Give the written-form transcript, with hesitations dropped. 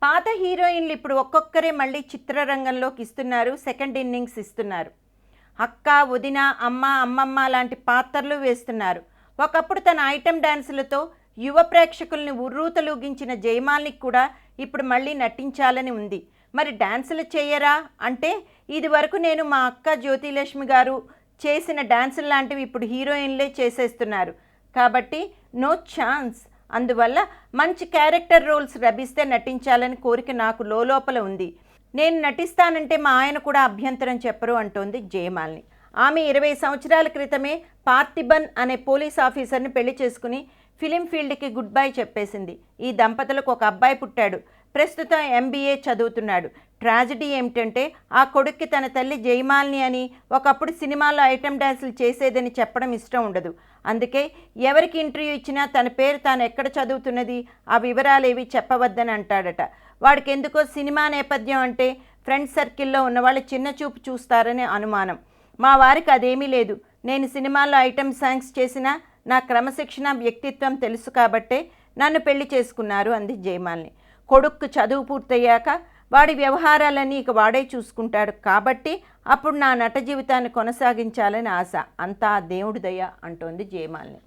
పాత హీరోయిన్లు ఇప్పుడు ఒక్కొక్కరే మళ్ళీ చిత్రరంగంలోకి ఇస్తున్నారు, సెకండ్ ఇన్నింగ్స్ ఇస్తున్నారు. అక్క, వదిన, అమ్మ, అమ్మమ్మ లాంటి పాత్రలు వేస్తున్నారు. ఒకప్పుడు తన ఐటెం డ్యాన్సులతో యువ ప్రేక్షకుల్ని ఉర్రూతలూగించిన జయమాలినికి కూడా ఇప్పుడు మళ్ళీ నటించాలని ఉంది. మరి డ్యాన్సులు చేయరా అంటే, ఇది వరకు నేను మా అక్క జ్యోతిలక్ష్మి గారు చేసిన డ్యాన్సులు లాంటివి ఇప్పుడు హీరోయిన్లే చేసేస్తున్నారు కాబట్టి నో ఛాన్స్. అందువల్ల మంచి క్యారెక్టర్ రోల్స్ లభిస్తే నటించాలని కోరిక నాకు లోపల ఉంది. నేను నటిస్తానంటే మా ఆయన కూడా అభ్యంతరం చెప్పరు అంటోంది జయమాలిని. ఆమె 20 సంవత్సరాల క్రితమే పార్థిబన్ అనే పోలీస్ ఆఫీసర్ని పెళ్లి చేసుకుని ఫిలిం ఫీల్డ్కి గుడ్ బై చెప్పేసింది. ఈ దంపతులకు ఒక అబ్బాయి పుట్టాడు. ప్రస్తుతం MBA చదువుతున్నాడు. ట్రాజడీ ఏమిటంటే ఆ కొడుక్కి తన తల్లి జయమాలిని అని, ఒకప్పుడు సినిమాల్లో ఐటెం డ్యాన్సులు చేసేదని చెప్పడం ఇష్టం ఉండదు. అందుకే ఎవరికి ఇంటర్వ్యూ ఇచ్చినా తన పేరు, తాను ఎక్కడ చదువుతున్నది, ఆ వివరాలు ఏవి చెప్పవద్దని అంటాడట. వాడికి ఎందుకో సినిమా నేపథ్యం అంటే ఫ్రెండ్ సర్కిల్లో ఉన్నవాళ్ళు చిన్న చూపు చూస్తారని అనుమానం. మా వారికి అదేమీ లేదు. నేను సినిమాల్లో ఐటెం సాంగ్స్ చేసినా నా క్రమశిక్షణ, వ్యక్తిత్వం తెలుసు కాబట్టే నన్ను పెళ్లి చేసుకున్నారు అంది జయమాలిని. కొడుక్కు చదువు పూర్తయ్యాక వాడి వ్యవహారాలన్నీ ఇక వాడే చూసుకుంటాడు కాబట్టి అప్పుడు నా నట జీవితాన్ని కొనసాగించాలని ఆశ. అంతా దేవుడి దయ అంటోంది జయమాలిని.